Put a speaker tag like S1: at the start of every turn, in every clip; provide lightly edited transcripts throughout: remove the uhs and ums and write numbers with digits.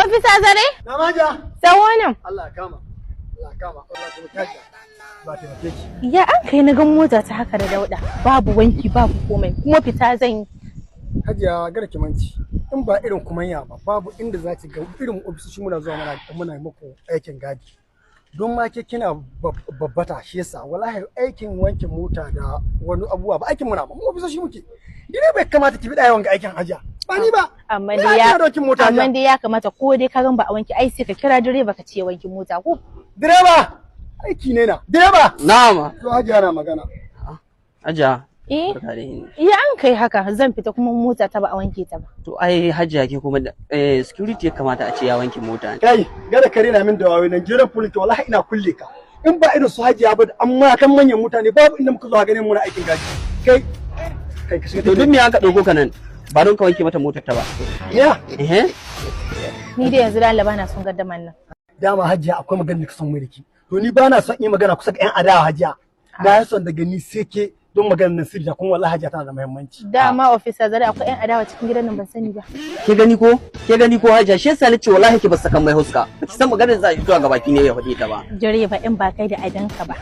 S1: Ofisa Zare?
S2: Na maja.
S1: Tsawo nan.
S2: Allah kama. Allah kama. Allah kuma kaji. Ba ta mace ki.
S1: Ya an kai na gan mota ta haka da dauda. Babu wanki babu komai kuma fita zan yi.
S2: Hajiya gara ki manci. In ba irin kumanya ba babu inda za ki ga irin ofisoshi muna zuwa muna muku aikin gadi. Don ma ke kina babbata shi yasa wallahi aikin wankin mota da wani abubuwa ba aikin muna ba mu ofisoshi muke. Ina bai kamata ki bi da yawan ga aikin hajiya. Ba ni ba.
S1: Amma dai ya kamata ko dai ka gan ba a wanki ai sai ka kira direba ka ce wankin mota ko.
S2: Direba aiki ne na. Direba.
S3: Na'am.
S2: To hajiya na magana.
S3: Hajiya.
S1: Ya an kai haka zan fita kuma mota ta ba a wanke ta ba.
S3: To ai hajiya ke kuma security ya kamata a ce ya wanke mota.
S2: Kai gada kare na min da wayo Nigerian police wallahi ina kulle ka. In ba irin su hajiya ba amma kan manyan mutane babu inda muka zo ganin muna aikin gaji. Kai ka shiga.
S3: To duk me aka dauko ka nan? Ba don ka wanke mata motar ta ba.
S2: Ya.
S1: Ni da yanzu da bana son gaddaman nan.
S2: Dama hajiya akwai magana da ka son mai dake. To ni bana son yi magana kusa ga yan adawa hajiya. Na yi son daga ni sai ke don maganar nan sirri kuma wallahi hajiya tana da muhimmanci.
S1: Dama officer Zare akwai yan adawa cikin gidan nan ban sani ba.
S3: Ke gani ko hajiya shi yasa nace wallahi ki ba saka mai huska. Ki san maganar za a fito ga baki ne ya faɗi ta ba.
S1: Direba in ba kai da adanka ba.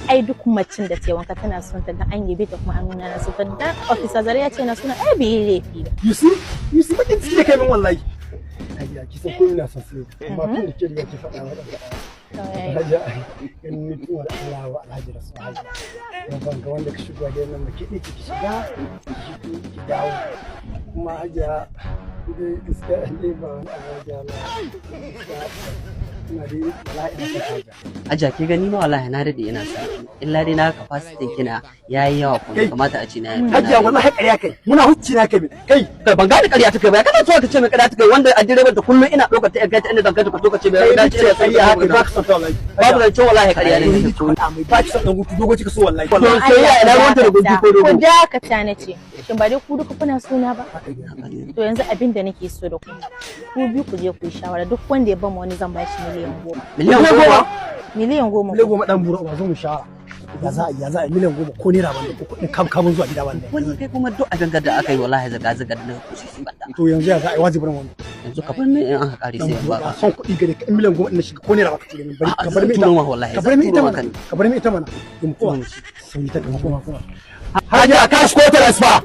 S1: Ai duk macin da ce wanka tana son ta dan an yabe ta kuma an nuna na so ta dan officer Zare ya ce na suna ai bai laifi ba.
S2: You see bakin ciki da kai min wallahi. Hajiya ki san ko ina son sai amma tun da ke riga ki faɗa wa hajiya in ni tuwa da Allah wa alhaji rasul hajiya. Ban ga wanda ka shigo da nan ki ki shiga ki dawo kuma hajiya dai iska ne ba hajiya ina dai wallahi ina son hajiya.
S3: Hajiya ke gani ma wallahi na dade ina son illa dai na capacity kina yayi yawa kuma kamata a ce na yi.
S2: Hajiya wallahi ƙarya kai muna hucci na kai kai
S3: ban gane ƙarya ta kai ba kana so ka ce mai ƙarya ta kai wanda a direban da kullum ina ɗaukar ta ga ta inda zan kai ta ka ce mai ƙarya ce
S2: ƙarya haka ba ka son wallahi
S3: babu zance wallahi ƙarya ne
S2: ba ki son dan hutu dogo kika so wallahi
S3: to sai ya ina ruwanta da gudu ko dogo
S1: ko da ka ta nace shin ba dai ku duka kuna suna ba to yanzu abin da nake so da ku biyu ku je ku yi shawara duk wanda ya bama wani zan ba shi miliyan 10 miliyan 10
S2: miliyan 10 dan buru ba zo mu shawara ya za a miliyan 10 ko naira ban da kuɗin kamun zuwa gida wallahi
S3: wani kai kuma duk a gangar da aka yi wallahi zaga da kusi banda
S2: to yanzu ya za a yi wajibin wannan
S3: yanzu ka bar min in aka kare sai ba
S2: ba son kuɗi gare ka miliyan 10 din shiga ko naira ba ka ce min bari ka bar min
S3: ita wallahi
S2: ka bar min ita mana ka bar min ita mana in kuma sai ta kuma hajiya cash ko transfer